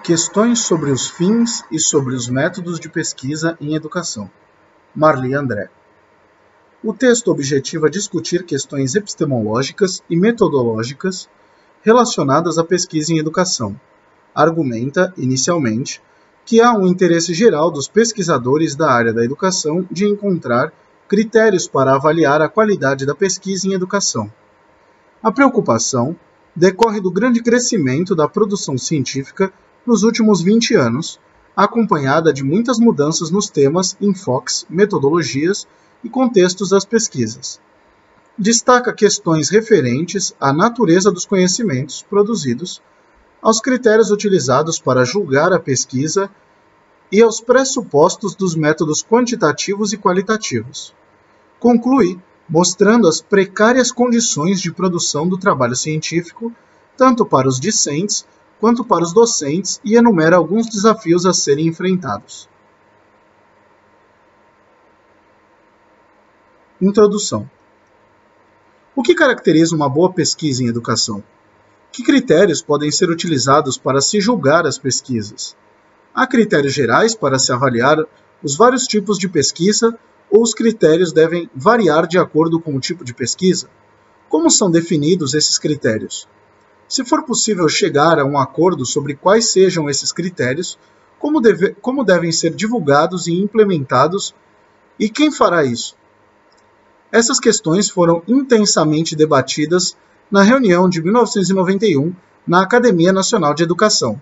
Questões sobre os fins e sobre os métodos de pesquisa em educação. Marli André. O texto objetiva discutir questões epistemológicas e metodológicas relacionadas à pesquisa em educação. Argumenta, inicialmente, que há um interesse geral dos pesquisadores da área da educação de encontrar critérios para avaliar a qualidade da pesquisa em educação. A preocupação decorre do grande crescimento da produção científica nos últimos 20 anos, acompanhada de muitas mudanças nos temas, enfoques, metodologias e contextos das pesquisas. Destaca questões referentes à natureza dos conhecimentos produzidos, aos critérios utilizados para julgar a pesquisa e aos pressupostos dos métodos quantitativos e qualitativos. Conclui mostrando as precárias condições de produção do trabalho científico, tanto para os discentes quanto para os docentes, e enumera alguns desafios a serem enfrentados. Introdução. O que caracteriza uma boa pesquisa em educação? Que critérios podem ser utilizados para se julgar as pesquisas? Há critérios gerais para se avaliar os vários tipos de pesquisa, ou os critérios devem variar de acordo com o tipo de pesquisa? Como são definidos esses critérios? Se for possível chegar a um acordo sobre quais sejam esses critérios, como devem ser divulgados e implementados, e quem fará isso? Essas questões foram intensamente debatidas na reunião de 1991 na Academia Nacional de Educação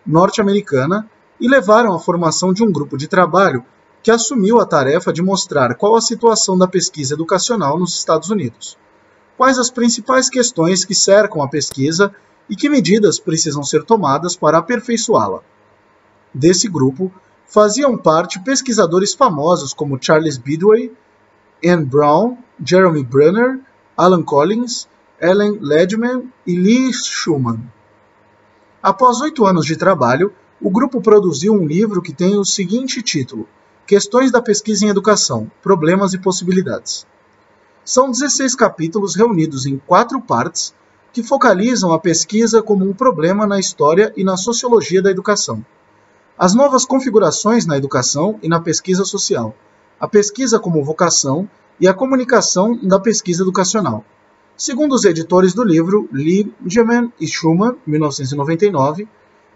norte-americana e levaram à formação de um grupo de trabalho que assumiu a tarefa de mostrar qual a situação da pesquisa educacional nos Estados Unidos, quais as principais questões que cercam a pesquisa e que medidas precisam ser tomadas para aperfeiçoá-la. Desse grupo faziam parte pesquisadores famosos como Charles Bidway, Anne Brown, Jeremy Brunner, Alan Collins, Ellen Ledman e Lee Schumann. Após 8 anos de trabalho, o grupo produziu um livro que tem o seguinte título: Questões da Pesquisa em Educação, Problemas e Possibilidades. São 16 capítulos reunidos em 4 partes que focalizam a pesquisa como um problema na história e na sociologia da educação, as novas configurações na educação e na pesquisa social, a pesquisa como vocação e a comunicação da pesquisa educacional. Segundo os editores do livro, Ledman e Schumann, 1999,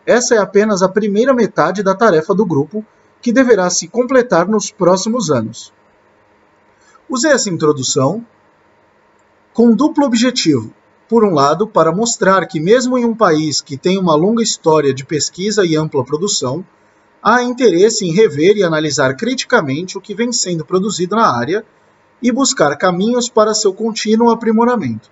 essa é apenas a primeira metade da tarefa do grupo, que deverá se completar nos próximos anos. Usei essa introdução com um duplo objetivo. Por um lado, para mostrar que mesmo em um país que tem uma longa história de pesquisa e ampla produção, há interesse em rever e analisar criticamente o que vem sendo produzido na área e buscar caminhos para seu contínuo aprimoramento.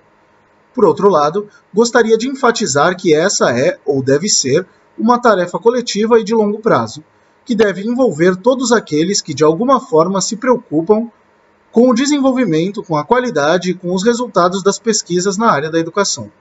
Por outro lado, gostaria de enfatizar que essa é, ou deve ser, uma tarefa coletiva e de longo prazo, que deve envolver todos aqueles que de alguma forma se preocupam com o desenvolvimento, com a qualidade e com os resultados das pesquisas na área da educação.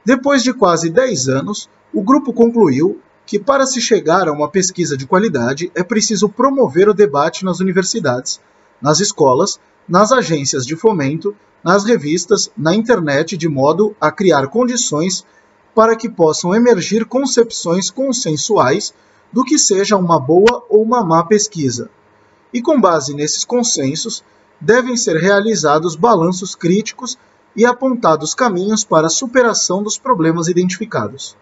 Depois de quase 10 anos, o grupo concluiu que para se chegar a uma pesquisa de qualidade é preciso promover o debate nas universidades, nas escolas, nas agências de fomento, nas revistas, na internet, de modo a criar condições para que possam emergir concepções consensuais do que seja uma boa ou uma má pesquisa. E com base nesses consensos, devem ser realizados balanços críticos e apontados caminhos para a superação dos problemas identificados.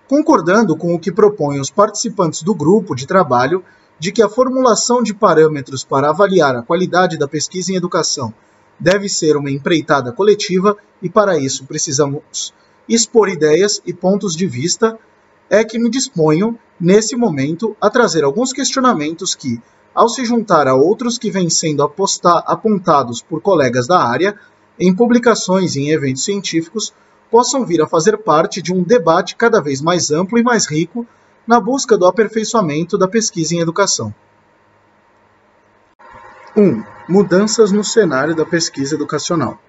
Concordando com o que propõem os participantes do grupo de trabalho, de que a formulação de parâmetros para avaliar a qualidade da pesquisa em educação deve ser uma empreitada coletiva e para isso precisamos expor ideias e pontos de vista, é que me disponho, nesse momento, a trazer alguns questionamentos que, ao se juntar a outros que vêm sendo apontados por colegas da área, em publicações e em eventos científicos, possam vir a fazer parte de um debate cada vez mais amplo e mais rico na busca do aperfeiçoamento da pesquisa em educação. 1. Mudanças no cenário da pesquisa educacional.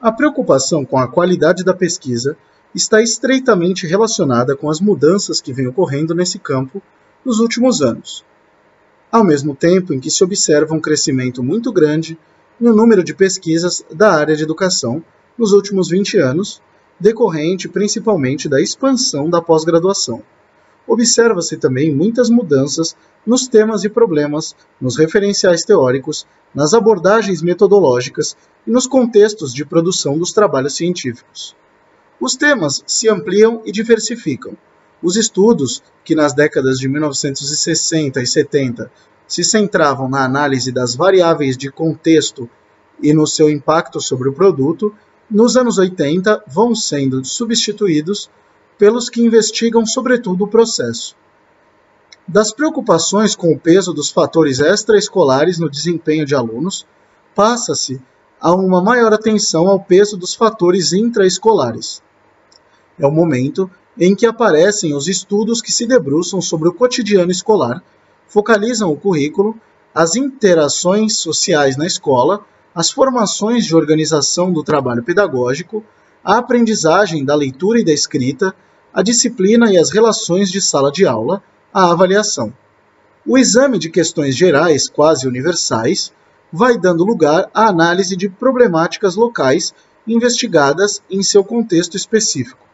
A preocupação com a qualidade da pesquisa está estreitamente relacionada com as mudanças que vêm ocorrendo nesse campo nos últimos anos, ao mesmo tempo em que se observa um crescimento muito grande no número de pesquisas da área de educação nos últimos 20 anos decorrente principalmente da expansão da pós-graduação. Observa-se também muitas mudanças nos temas e problemas, nos referenciais teóricos, nas abordagens metodológicas e nos contextos de produção dos trabalhos científicos. Os temas se ampliam e diversificam. Os estudos, que nas décadas de 1960 e 70 se centravam na análise das variáveis de contexto e no seu impacto sobre o produto, nos anos 80 vão sendo substituídos pelos que investigam sobretudo o processo. Das preocupações com o peso dos fatores extraescolares no desempenho de alunos, passa-se a uma maior atenção ao peso dos fatores intraescolares. É o momento em que aparecem os estudos que se debruçam sobre o cotidiano escolar, focalizam o currículo, as interações sociais na escola, as formações de organização do trabalho pedagógico, a aprendizagem da leitura e da escrita, a disciplina e as relações de sala de aula, a avaliação. O exame de questões gerais, quase universais, vai dando lugar à análise de problemáticas locais investigadas em seu contexto específico.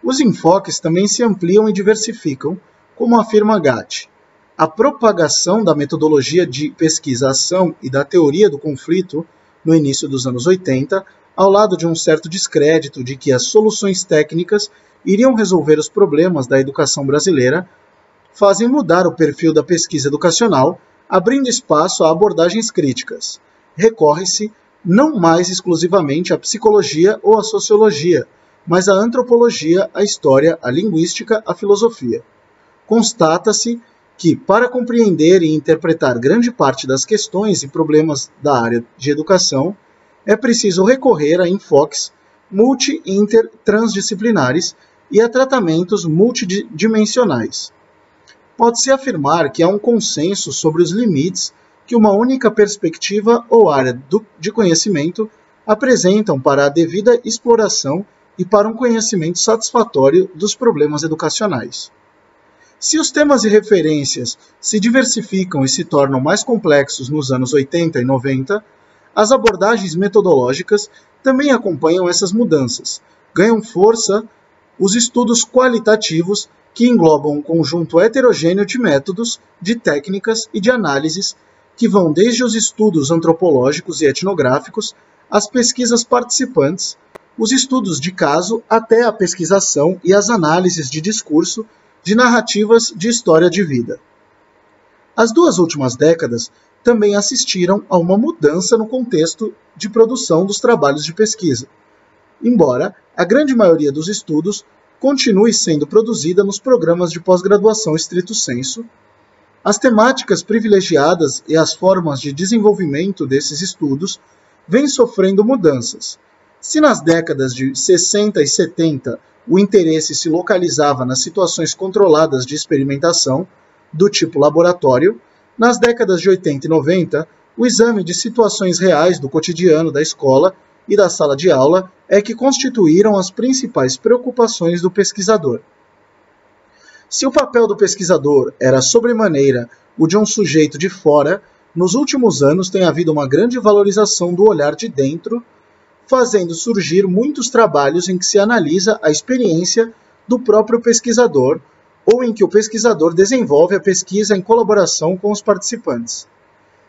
Os enfoques também se ampliam e diversificam, como afirma Gatti. A propagação da metodologia de pesquisa-ação e da teoria do conflito no início dos anos 80, ao lado de um certo descrédito de que as soluções técnicas iriam resolver os problemas da educação brasileira, fazem mudar o perfil da pesquisa educacional, abrindo espaço a abordagens críticas. Recorre-se não mais exclusivamente à psicologia ou à sociologia, mas à antropologia, à história, à linguística, à filosofia. Constata-se que, para compreender e interpretar grande parte das questões e problemas da área de educação, é preciso recorrer a enfoques multi-, inter-, transdisciplinares e a tratamentos multidimensionais. Pode-se afirmar que há um consenso sobre os limites que uma única perspectiva ou área de conhecimento apresentam para a devida exploração e para um conhecimento satisfatório dos problemas educacionais. Se os temas e referências se diversificam e se tornam mais complexos nos anos 80 e 90, as abordagens metodológicas também acompanham essas mudanças. Ganham força os estudos qualitativos que englobam um conjunto heterogêneo de métodos, de técnicas e de análises que vão desde os estudos antropológicos e etnográficos, às pesquisas participantes, os estudos de caso até a pesquisação e as análises de discurso de narrativas de história de vida. As duas últimas décadas também assistiram a uma mudança no contexto de produção dos trabalhos de pesquisa, embora a grande maioria dos estudos continue sendo produzida nos programas de pós-graduação estrito sensu. As temáticas privilegiadas e as formas de desenvolvimento desses estudos vêm sofrendo mudanças. Se nas décadas de 60 e 70 o interesse se localizava nas situações controladas de experimentação, do tipo laboratório, nas décadas de 80 e 90, o exame de situações reais do cotidiano da escola e da sala de aula é que constituíram as principais preocupações do pesquisador. Se o papel do pesquisador era sobremaneira o de um sujeito de fora, nos últimos anos tem havido uma grande valorização do olhar de dentro, fazendo surgir muitos trabalhos em que se analisa a experiência do próprio pesquisador ou em que o pesquisador desenvolve a pesquisa em colaboração com os participantes.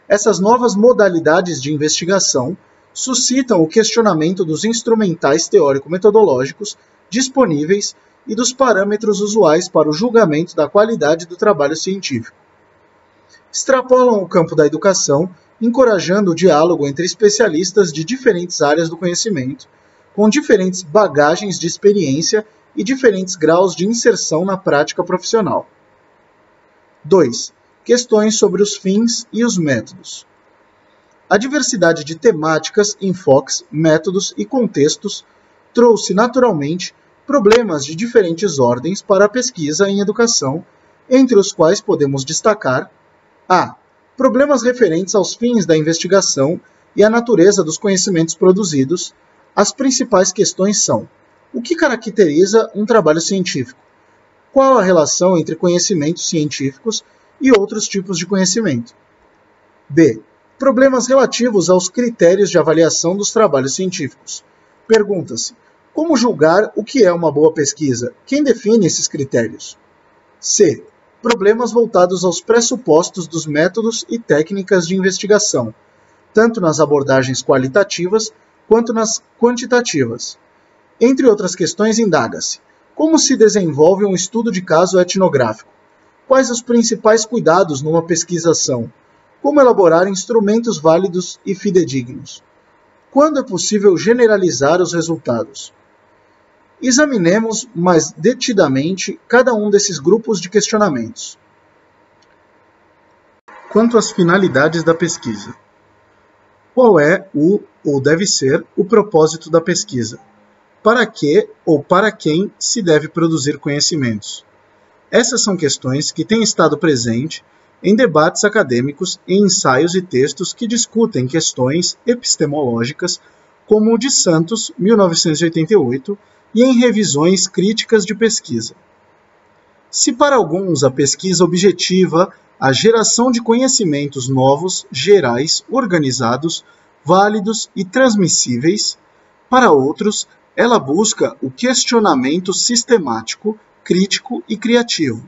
Essas novas modalidades de investigação suscitam o questionamento dos instrumentais teórico-metodológicos disponíveis e dos parâmetros usuais para o julgamento da qualidade do trabalho científico. Extrapolam o campo da educação, encorajando o diálogo entre especialistas de diferentes áreas do conhecimento, com diferentes bagagens de experiência e diferentes graus de inserção na prática profissional. 2. Questões sobre os fins e os métodos. A diversidade de temáticas, enfoques, métodos e contextos trouxe naturalmente problemas de diferentes ordens para a pesquisa em educação, entre os quais podemos destacar a. Problemas referentes aos fins da investigação e à natureza dos conhecimentos produzidos. As principais questões são: o que caracteriza um trabalho científico? Qual a relação entre conhecimentos científicos e outros tipos de conhecimento? B. Problemas relativos aos critérios de avaliação dos trabalhos científicos. Pergunta-se: Como julgar o que é uma boa pesquisa? Quem define esses critérios? C. Problemas voltados aos pressupostos dos métodos e técnicas de investigação, tanto nas abordagens qualitativas quanto nas quantitativas. Entre outras questões, indaga-se: como se desenvolve um estudo de caso etnográfico? Quais os principais cuidados numa pesquisação? Como elaborar instrumentos válidos e fidedignos? Quando é possível generalizar os resultados? Examinemos mais detidamente cada um desses grupos de questionamentos. Quanto às finalidades da pesquisa. Qual é ou deve ser o propósito da pesquisa? Para que ou para quem se deve produzir conhecimentos? Essas são questões que têm estado presentes em debates acadêmicos e ensaios e textos que discutem questões epistemológicas, como o de Santos, 1988, e em revisões críticas de pesquisa. Se para alguns a pesquisa objetiva a geração de conhecimentos novos, gerais, organizados, válidos e transmissíveis, para outros ela busca o questionamento sistemático, crítico e criativo.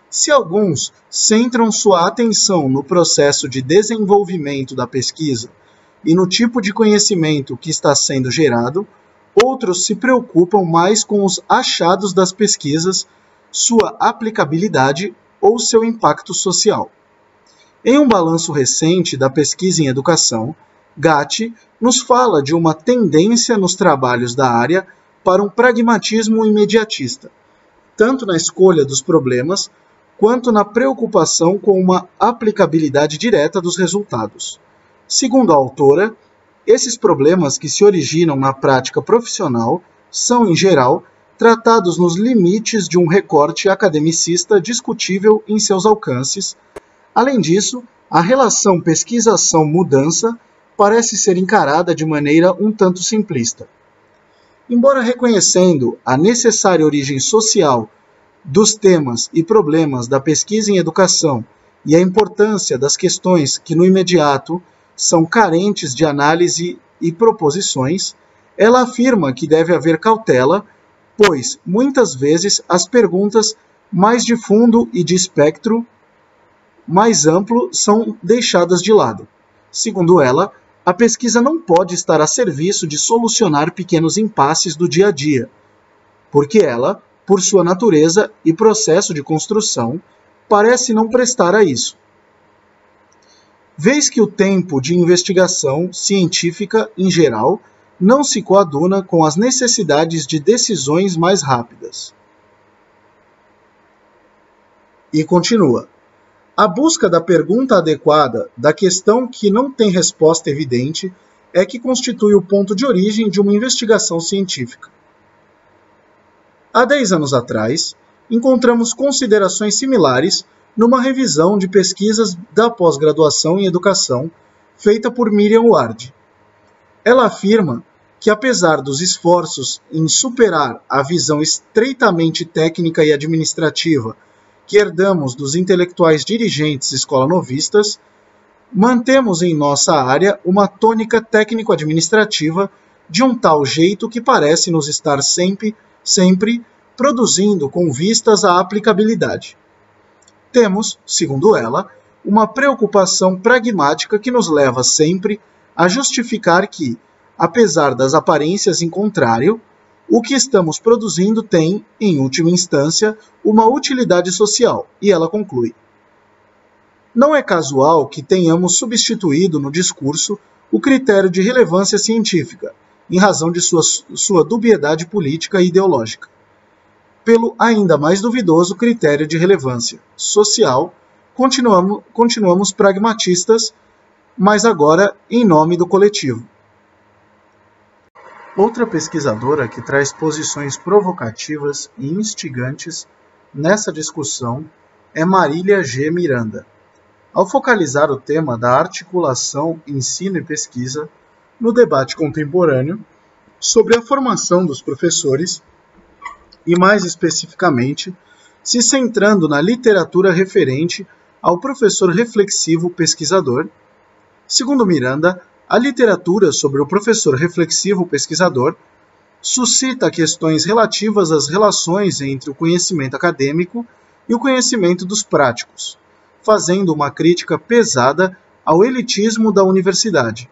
Se alguns centram sua atenção no processo de desenvolvimento da pesquisa e no tipo de conhecimento que está sendo gerado, outros se preocupam mais com os achados das pesquisas, sua aplicabilidade ou seu impacto social. Em um balanço recente da pesquisa em educação, Gatti nos fala de uma tendência nos trabalhos da área para um pragmatismo imediatista, tanto na escolha dos problemas quanto na preocupação com uma aplicabilidade direta dos resultados. Segundo a autora, esses problemas que se originam na prática profissional são, em geral, tratados nos limites de um recorte academicista discutível em seus alcances. Além disso, a relação pesquisação-mudança parece ser encarada de maneira um tanto simplista. Embora reconhecendo a necessária origem social dos temas e problemas da pesquisa em educação e a importância das questões que no imediato são carentes de análise e proposições, ela afirma que deve haver cautela, pois, muitas vezes, as perguntas mais de fundo e de espectro mais amplo são deixadas de lado. Segundo ela, a pesquisa não pode estar a serviço de solucionar pequenos impasses do dia a dia, porque ela, por sua natureza e processo de construção, parece não prestar a isso. Vez que o tempo de investigação científica, em geral, não se coaduna com as necessidades de decisões mais rápidas. E continua. A busca da pergunta adequada, da questão que não tem resposta evidente, é que constitui o ponto de origem de uma investigação científica. Há 10 anos atrás, encontramos considerações similares numa revisão de pesquisas da pós-graduação em educação feita por Miriam Ward. Ela afirma que, apesar dos esforços em superar a visão estreitamente técnica e administrativa que herdamos dos intelectuais dirigentes escola-novistas, mantemos em nossa área uma tônica técnico-administrativa de um tal jeito que parece nos estar sempre produzindo com vistas à aplicabilidade. Temos, segundo ela, uma preocupação pragmática que nos leva sempre a justificar que, apesar das aparências em contrário, o que estamos produzindo tem, em última instância, uma utilidade social, e ela conclui. Não é casual que tenhamos substituído no discurso o critério de relevância científica, em razão de sua dubiedade política e ideológica, pelo ainda mais duvidoso critério de relevância social. Continuamos pragmatistas, mas agora em nome do coletivo. Outra pesquisadora que traz posições provocativas e instigantes nessa discussão é Marília G. Miranda. Ao focalizar o tema da articulação ensino e pesquisa no debate contemporâneo sobre a formação dos professores e, mais especificamente, se centrando na literatura referente ao professor reflexivo pesquisador, segundo Miranda, a literatura sobre o professor reflexivo pesquisador suscita questões relativas às relações entre o conhecimento acadêmico e o conhecimento dos práticos, fazendo uma crítica pesada ao elitismo da universidade.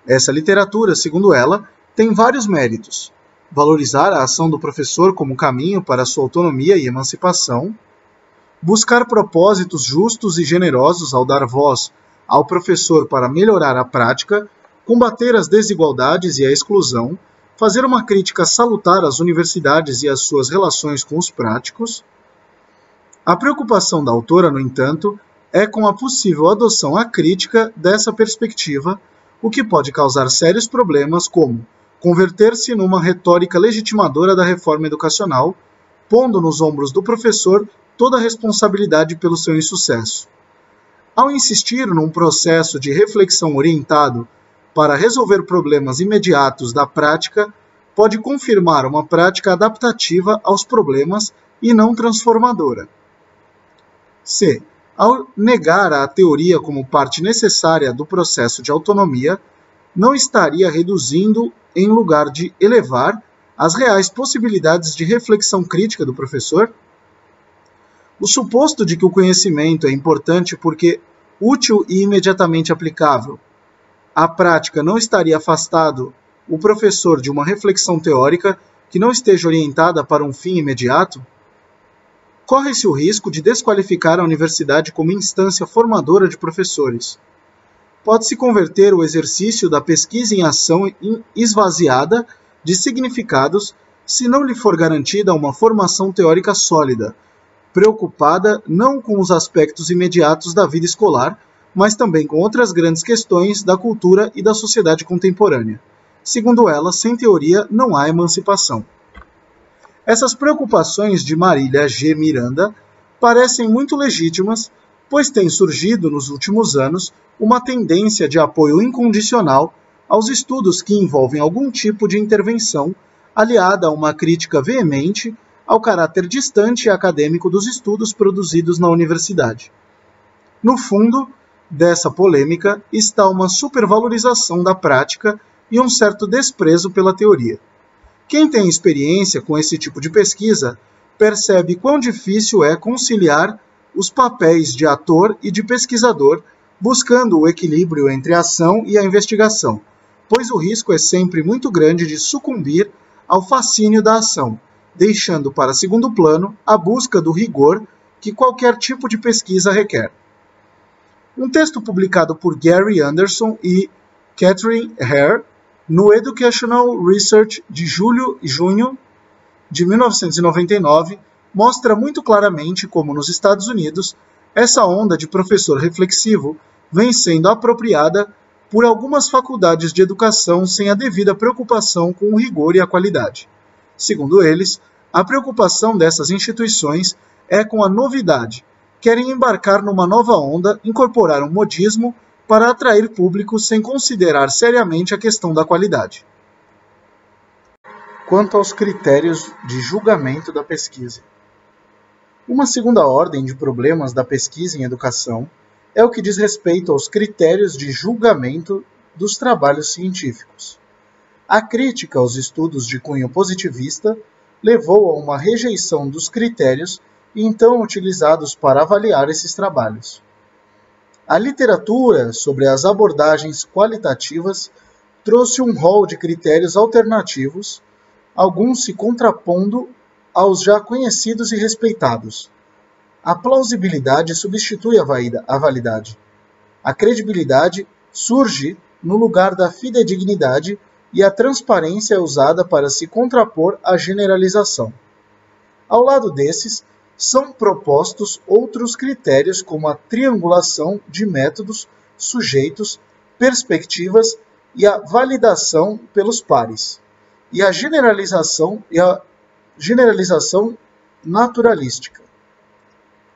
Essa literatura, segundo ela, tem vários méritos: valorizar a ação do professor como caminho para sua autonomia e emancipação, buscar propósitos justos e generosos ao dar voz ao professor para melhorar a prática, combater as desigualdades e a exclusão, fazer uma crítica salutar às universidades e às suas relações com os práticos. A preocupação da autora, no entanto, é com a possível adoção acrítica dessa perspectiva, o que pode causar sérios problemas como converter-se numa retórica legitimadora da reforma educacional, pondo nos ombros do professor toda a responsabilidade pelo seu insucesso. Ao insistir num processo de reflexão orientado para resolver problemas imediatos da prática, pode confirmar uma prática adaptativa aos problemas e não transformadora. C. Ao negar a teoria como parte necessária do processo de autonomia, não estaria reduzindo em lugar de elevar as reais possibilidades de reflexão crítica do professor? O suposto de que o conhecimento é importante porque útil e imediatamente aplicável, a prática não estaria afastado o professor de uma reflexão teórica que não esteja orientada para um fim imediato? Corre-se o risco de desqualificar a universidade como instância formadora de professores. Pode-se converter o exercício da pesquisa em ação esvaziada de significados se não lhe for garantida uma formação teórica sólida, preocupada não com os aspectos imediatos da vida escolar, mas também com outras grandes questões da cultura e da sociedade contemporânea. Segundo ela, sem teoria não há emancipação. Essas preocupações de Marília G. Miranda parecem muito legítimas, pois tem surgido nos últimos anos uma tendência de apoio incondicional aos estudos que envolvem algum tipo de intervenção, aliada a uma crítica veemente ao caráter distante e acadêmico dos estudos produzidos na universidade. No fundo dessa polêmica está uma supervalorização da prática e um certo desprezo pela teoria. Quem tem experiência com esse tipo de pesquisa percebe quão difícil é conciliar os papéis de ator e de pesquisador, buscando o equilíbrio entre a ação e a investigação, pois o risco é sempre muito grande de sucumbir ao fascínio da ação, deixando para segundo plano a busca do rigor que qualquer tipo de pesquisa requer. Um texto publicado por Gary Anderson e Catherine Hare no Educational Research de julho e junho de 1999 mostra muito claramente como nos Estados Unidos essa onda de professor reflexivo vem sendo apropriada por algumas faculdades de educação sem a devida preocupação com o rigor e a qualidade. Segundo eles, a preocupação dessas instituições é com a novidade. Querem embarcar numa nova onda, incorporar um modismo para atrair público sem considerar seriamente a questão da qualidade. Quanto aos critérios de julgamento da pesquisa. Uma segunda ordem de problemas da pesquisa em educação é o que diz respeito aos critérios de julgamento dos trabalhos científicos. A crítica aos estudos de cunho positivista levou a uma rejeição dos critérios então utilizados para avaliar esses trabalhos. A literatura sobre as abordagens qualitativas trouxe um rol de critérios alternativos, alguns se contrapondo aos já conhecidos e respeitados. A plausibilidade substitui a validade. A credibilidade surge no lugar da fidedignidade e a transparência é usada para se contrapor à generalização. Ao lado desses, são propostos outros critérios como a triangulação de métodos, sujeitos, perspectivas e a validação pelos pares, e a generalização naturalística.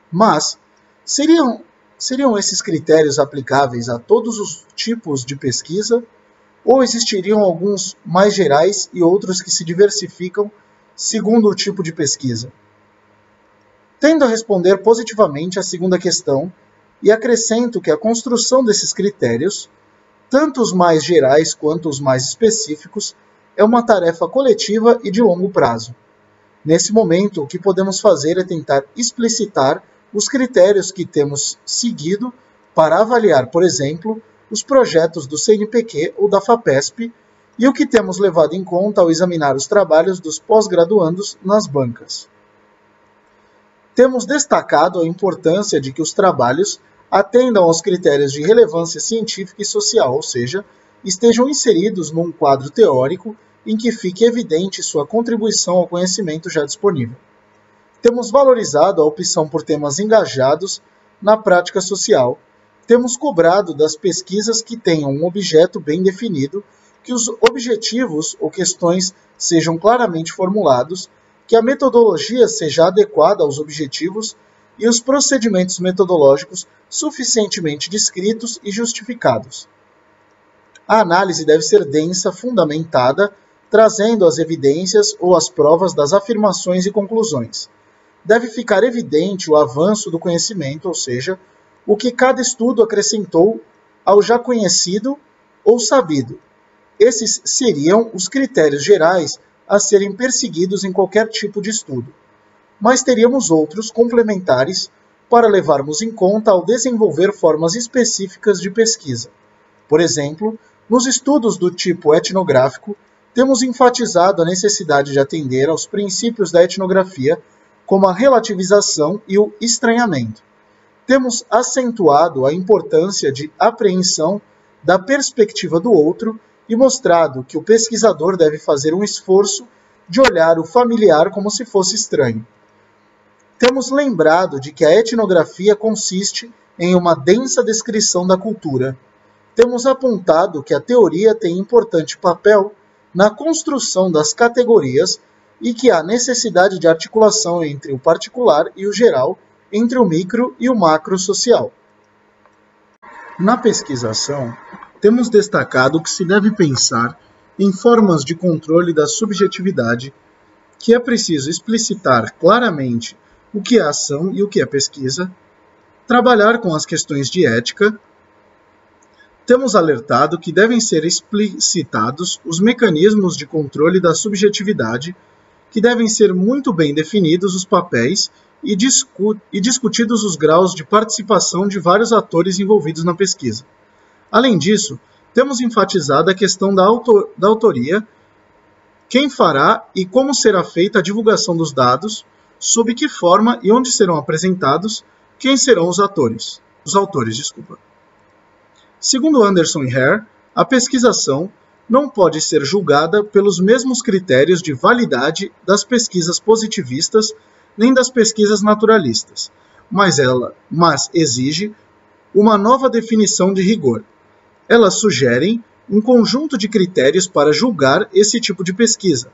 Mas, seriam esses critérios aplicáveis a todos os tipos de pesquisa, ou existiriam alguns mais gerais e outros que se diversificam segundo o tipo de pesquisa? Tendo a responder positivamente à segunda questão, e acrescento que a construção desses critérios, tanto os mais gerais quanto os mais específicos, é uma tarefa coletiva e de longo prazo. Nesse momento, o que podemos fazer é tentar explicitar os critérios que temos seguido para avaliar, por exemplo, os projetos do CNPq ou da FAPESP e o que temos levado em conta ao examinar os trabalhos dos pós-graduandos nas bancas. Temos destacado a importância de que os trabalhos atendam aos critérios de relevância científica e social, ou seja, estejam inseridos num quadro teórico em que fique evidente sua contribuição ao conhecimento já disponível. Temos valorizado a opção por temas engajados na prática social. Temos cobrado das pesquisas que tenham um objeto bem definido, que os objetivos ou questões sejam claramente formulados, que a metodologia seja adequada aos objetivos e os procedimentos metodológicos suficientemente descritos e justificados. A análise deve ser densa, fundamentada, trazendo as evidências ou as provas das afirmações e conclusões. Deve ficar evidente o avanço do conhecimento, ou seja, o que cada estudo acrescentou ao já conhecido ou sabido. Esses seriam os critérios gerais a serem perseguidos em qualquer tipo de estudo. Mas teríamos outros complementares para levarmos em conta ao desenvolver formas específicas de pesquisa. Por exemplo, nos estudos do tipo etnográfico, temos enfatizado a necessidade de atender aos princípios da etnografia, como a relativização e o estranhamento. Temos acentuado a importância de apreensão da perspectiva do outro e mostrado que o pesquisador deve fazer um esforço de olhar o familiar como se fosse estranho. Temos lembrado de que a etnografia consiste em uma densa descrição da cultura. Temos apontado que a teoria tem importante papel na construção das categorias e que há necessidade de articulação entre o particular e o geral, entre o micro e o macro social. Na pesquisação, temos destacado que se deve pensar em formas de controle da subjetividade, que é preciso explicitar claramente o que é ação e o que é pesquisa, trabalhar com as questões de ética. Temos alertado que devem ser explicitados os mecanismos de controle da subjetividade, que devem ser muito bem definidos os papéis e discutidos os graus de participação de vários atores envolvidos na pesquisa. Além disso, temos enfatizado a questão da autoria, quem fará e como será feita a divulgação dos dados, sob que forma e onde serão apresentados, quem serão os autores. Segundo Anderson e Hare, a pesquisação não pode ser julgada pelos mesmos critérios de validade das pesquisas positivistas nem das pesquisas naturalistas, mas exige uma nova definição de rigor. Elas sugerem um conjunto de critérios para julgar esse tipo de pesquisa.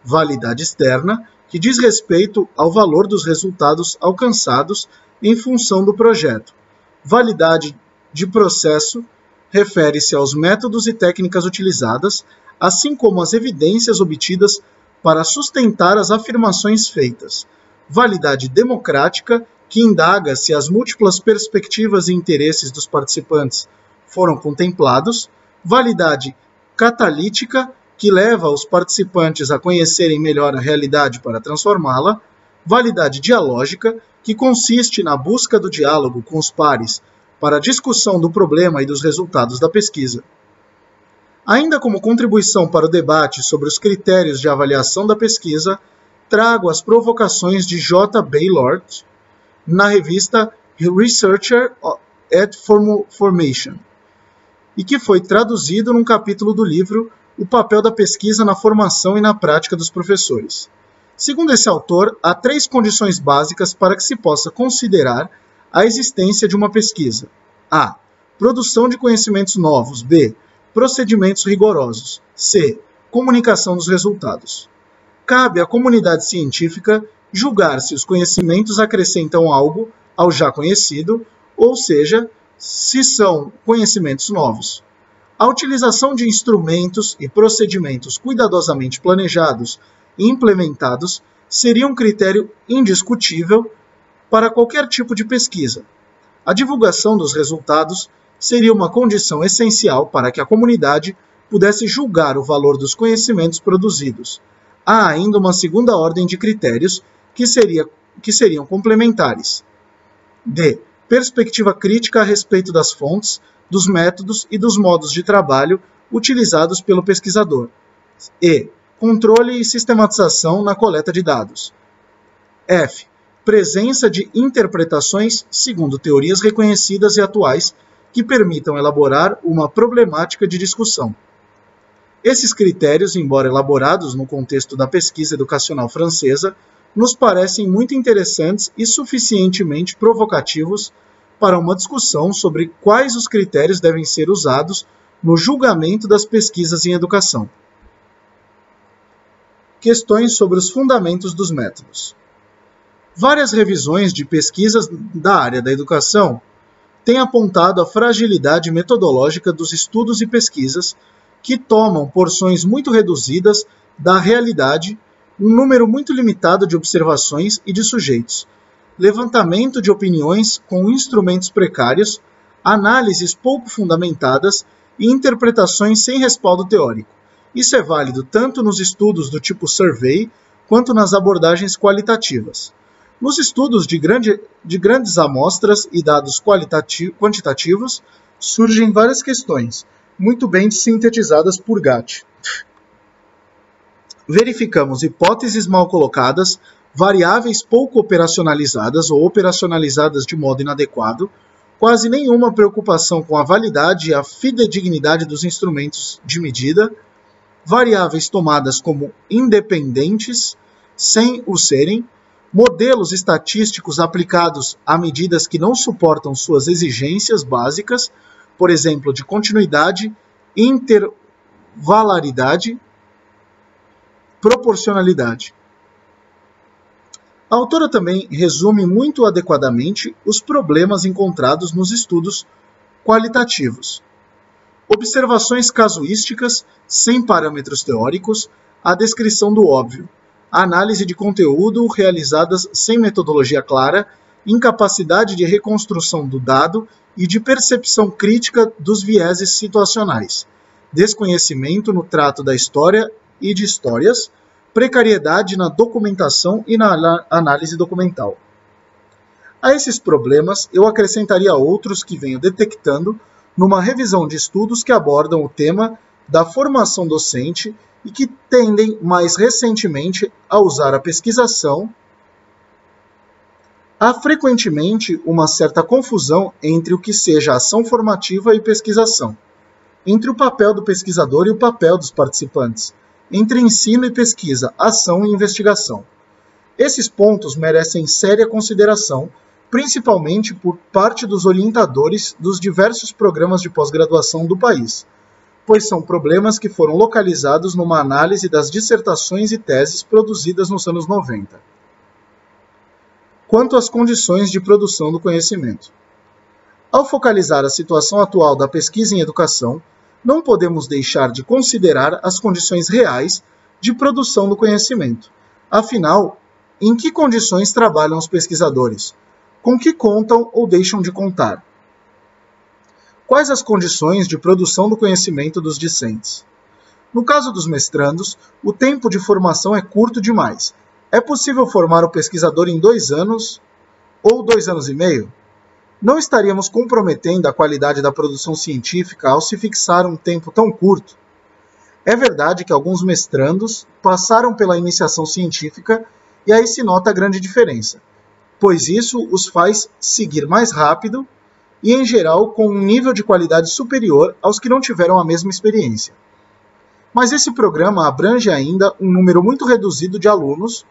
Validade externa, que diz respeito ao valor dos resultados alcançados em função do projeto. Validade de processo refere-se aos métodos e técnicas utilizadas, assim como às evidências obtidas para sustentar as afirmações feitas. Validade democrática, que indaga se as múltiplas perspectivas e interesses dos participantes foram contemplados. Validade catalítica, que leva os participantes a conhecerem melhor a realidade para transformá-la. Validade dialógica, que consiste na busca do diálogo com os pares para a discussão do problema e dos resultados da pesquisa. Ainda como contribuição para o debate sobre os critérios de avaliação da pesquisa, trago as provocações de J. Baylord na revista Researcher at Formation, e que foi traduzido num capítulo do livro O papel da pesquisa na formação e na prática dos professores. Segundo esse autor, há 3 condições básicas para que se possa considerar a existência de uma pesquisa. A. Produção de conhecimentos novos. B. Procedimentos rigorosos. C. Comunicação dos resultados. Cabe à comunidade científica julgar se os conhecimentos acrescentam algo ao já conhecido, ou seja, se são conhecimentos novos. A utilização de instrumentos e procedimentos cuidadosamente planejados e implementados seria um critério indiscutível para qualquer tipo de pesquisa. A divulgação dos resultados seria uma condição essencial para que a comunidade pudesse julgar o valor dos conhecimentos produzidos. Há ainda uma segunda ordem de critérios que seriam complementares. D. Perspectiva crítica a respeito das fontes, dos métodos e dos modos de trabalho utilizados pelo pesquisador. E. Controle e sistematização na coleta de dados. F. Presença de interpretações segundo teorias reconhecidas e atuais que permitam elaborar uma problemática de discussão. Esses critérios, embora elaborados no contexto da pesquisa educacional francesa, nos parecem muito interessantes e suficientemente provocativos para uma discussão sobre quais os critérios devem ser usados no julgamento das pesquisas em educação. Questões sobre os fundamentos dos métodos. Várias revisões de pesquisas da área da educação têm apontado a fragilidade metodológica dos estudos e pesquisas que tomam porções muito reduzidas da realidade, um número muito limitado de observações e de sujeitos, levantamento de opiniões com instrumentos precários, análises pouco fundamentadas e interpretações sem respaldo teórico. Isso é válido tanto nos estudos do tipo survey quanto nas abordagens qualitativas. Nos estudos de grandes amostras e dados quantitativos, surgem várias questões, muito bem sintetizadas por Gatti. Verificamos hipóteses mal colocadas, variáveis pouco operacionalizadas ou operacionalizadas de modo inadequado, quase nenhuma preocupação com a validade e a fidedignidade dos instrumentos de medida, variáveis tomadas como independentes, sem o serem, modelos estatísticos aplicados a medidas que não suportam suas exigências básicas, por exemplo, de continuidade, intervalaridade, proporcionalidade. A autora também resume muito adequadamente os problemas encontrados nos estudos qualitativos. Observações casuísticas, sem parâmetros teóricos, a descrição do óbvio, a análise de conteúdo realizadas sem metodologia clara, incapacidade de reconstrução do dado e de percepção crítica dos vieses situacionais, desconhecimento no trato da história e de histórias, precariedade na documentação e na análise documental. A esses problemas, eu acrescentaria outros que venho detectando numa revisão de estudos que abordam o tema da formação docente e que tendem mais recentemente a usar a pesquisação. Há frequentemente uma certa confusão entre o que seja ação formativa e pesquisação, entre o papel do pesquisador e o papel dos participantes, entre ensino e pesquisa, ação e investigação. Esses pontos merecem séria consideração, principalmente por parte dos orientadores dos diversos programas de pós-graduação do país, pois são problemas que foram localizados numa análise das dissertações e teses produzidas nos anos 90. Quanto às condições de produção do conhecimento. Ao focalizar a situação atual da pesquisa em educação, não podemos deixar de considerar as condições reais de produção do conhecimento. Afinal, em que condições trabalham os pesquisadores? Com que contam ou deixam de contar? Quais as condições de produção do conhecimento dos discentes? No caso dos mestrandos, o tempo de formação é curto demais. É possível formar o pesquisador em 2 anos ou 2 anos e meio? Não estaríamos comprometendo a qualidade da produção científica ao se fixar um tempo tão curto? É verdade que alguns mestrandos passaram pela iniciação científica e aí se nota a grande diferença, pois isso os faz seguir mais rápido e, em geral, com um nível de qualidade superior aos que não tiveram a mesma experiência. Mas esse programa abrange ainda um número muito reduzido de alunos,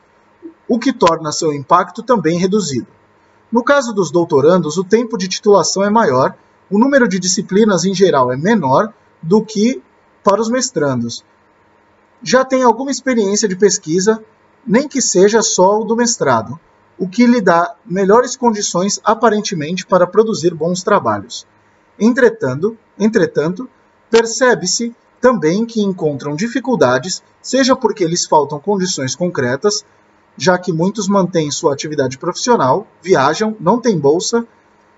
o que torna seu impacto também reduzido. No caso dos doutorandos, o tempo de titulação é maior, o número de disciplinas em geral é menor do que para os mestrandos. Já tem alguma experiência de pesquisa, nem que seja só o do mestrado, o que lhe dá melhores condições aparentemente para produzir bons trabalhos. Entretanto, percebe-se também que encontram dificuldades, seja porque lhes faltam condições concretas, já que muitos mantêm sua atividade profissional, viajam, não têm bolsa,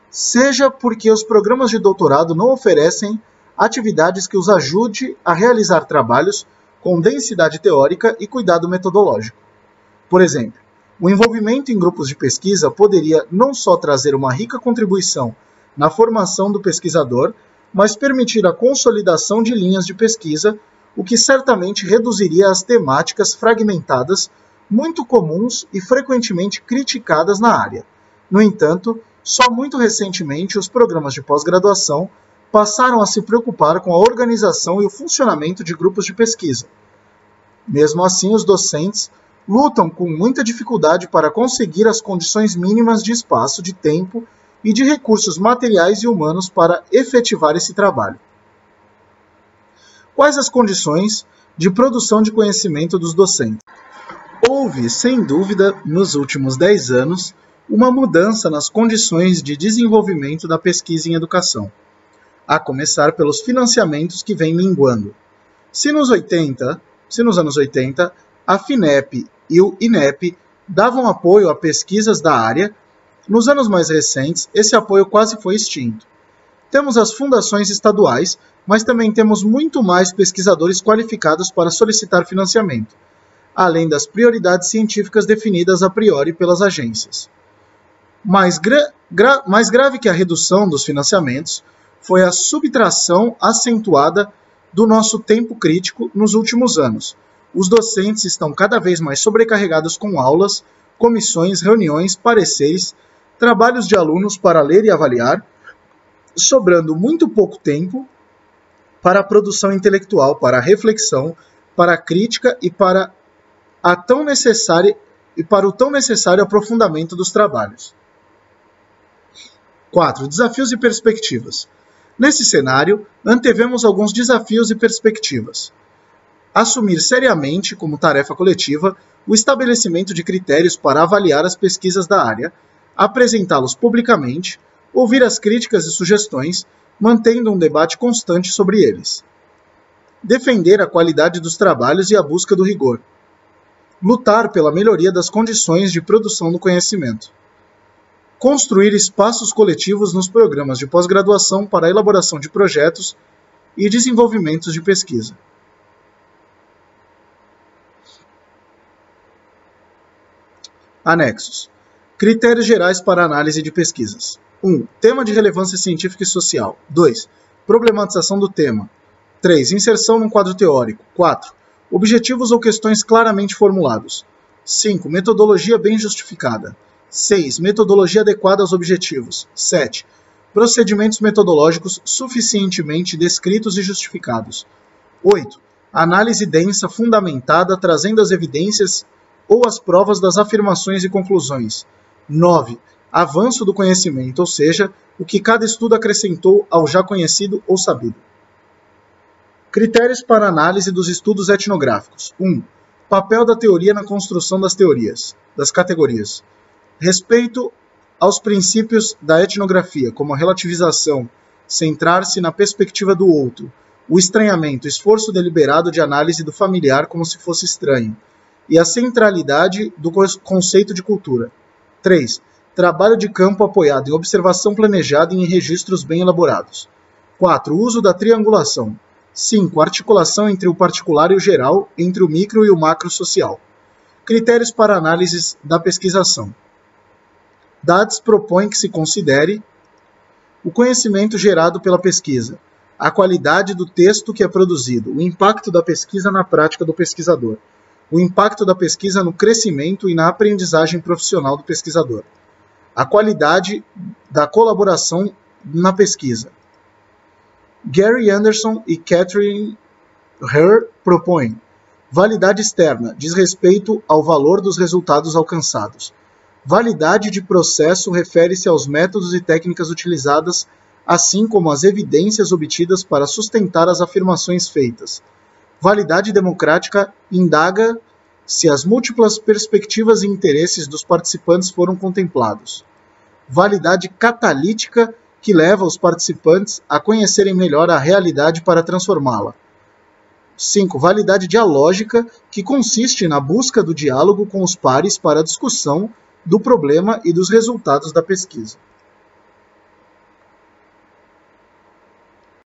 seja porque os programas de doutorado não oferecem atividades que os ajude a realizar trabalhos com densidade teórica e cuidado metodológico. Por exemplo, o envolvimento em grupos de pesquisa poderia não só trazer uma rica contribuição na formação do pesquisador, mas permitir a consolidação de linhas de pesquisa, o que certamente reduziria as temáticas fragmentadas muito comuns e frequentemente criticadas na área. No entanto, só muito recentemente os programas de pós-graduação passaram a se preocupar com a organização e o funcionamento de grupos de pesquisa. Mesmo assim, os docentes lutam com muita dificuldade para conseguir as condições mínimas de espaço, de tempo e de recursos materiais e humanos para efetivar esse trabalho. Quais as condições de produção de conhecimento dos docentes? Houve, sem dúvida, nos últimos 10 anos, uma mudança nas condições de desenvolvimento da pesquisa em educação, a começar pelos financiamentos que vêm minguando. Se nos anos 80, a FINEP e o INEP davam apoio a pesquisas da área, nos anos mais recentes, esse apoio quase foi extinto. Temos as fundações estaduais, mas também temos muito mais pesquisadores qualificados para solicitar financiamento, além das prioridades científicas definidas a priori pelas agências. Mais grave que a redução dos financiamentos foi a subtração acentuada do nosso tempo crítico nos últimos anos. Os docentes estão cada vez mais sobrecarregados com aulas, comissões, reuniões, pareceres, trabalhos de alunos para ler e avaliar, sobrando muito pouco tempo para a produção intelectual, para a reflexão, para a crítica e para o tão necessário aprofundamento dos trabalhos. 4. Desafios e perspectivas. Nesse cenário, antevemos alguns desafios e perspectivas. Assumir seriamente, como tarefa coletiva, o estabelecimento de critérios para avaliar as pesquisas da área, apresentá-los publicamente, ouvir as críticas e sugestões, mantendo um debate constante sobre eles. Defender a qualidade dos trabalhos e a busca do rigor. Lutar pela melhoria das condições de produção do conhecimento. Construir espaços coletivos nos programas de pós-graduação para a elaboração de projetos e desenvolvimentos de pesquisa. Anexos. Critérios gerais para análise de pesquisas. 1. Tema de relevância científica e social. 2. Problematização do tema. 3. Inserção num quadro teórico. 4. Objetivos ou questões claramente formulados. 5. Metodologia bem justificada. 6. Metodologia adequada aos objetivos. 7. Procedimentos metodológicos suficientemente descritos e justificados. 8. Análise densa fundamentada trazendo as evidências ou as provas das afirmações e conclusões. 9. Avanço do conhecimento, ou seja, o que cada estudo acrescentou ao já conhecido ou sabido. Critérios para análise dos estudos etnográficos. 1. Papel da teoria na construção das categorias. Respeito aos princípios da etnografia, como a relativização, centrar-se na perspectiva do outro, o estranhamento, esforço deliberado de análise do familiar como se fosse estranho, e a centralidade do conceito de cultura. 3. Trabalho de campo apoiado em observação planejada e em registros bem elaborados. 4. Uso da triangulação. 5. Articulação entre o particular e o geral, entre o micro e o macro social. Critérios para análises da pesquisação. DADS propõe que se considere o conhecimento gerado pela pesquisa, a qualidade do texto que é produzido, o impacto da pesquisa na prática do pesquisador, o impacto da pesquisa no crescimento e na aprendizagem profissional do pesquisador, a qualidade da colaboração na pesquisa. Gary Anderson e Catherine Herr propõem validade externa, diz respeito ao valor dos resultados alcançados. Validade de processo refere-se aos métodos e técnicas utilizadas, assim como às evidências obtidas para sustentar as afirmações feitas. Validade democrática indaga se as múltiplas perspectivas e interesses dos participantes foram contemplados. Validade catalítica que leva os participantes a conhecerem melhor a realidade para transformá-la. 5. Validade dialógica, que consiste na busca do diálogo com os pares para a discussão do problema e dos resultados da pesquisa.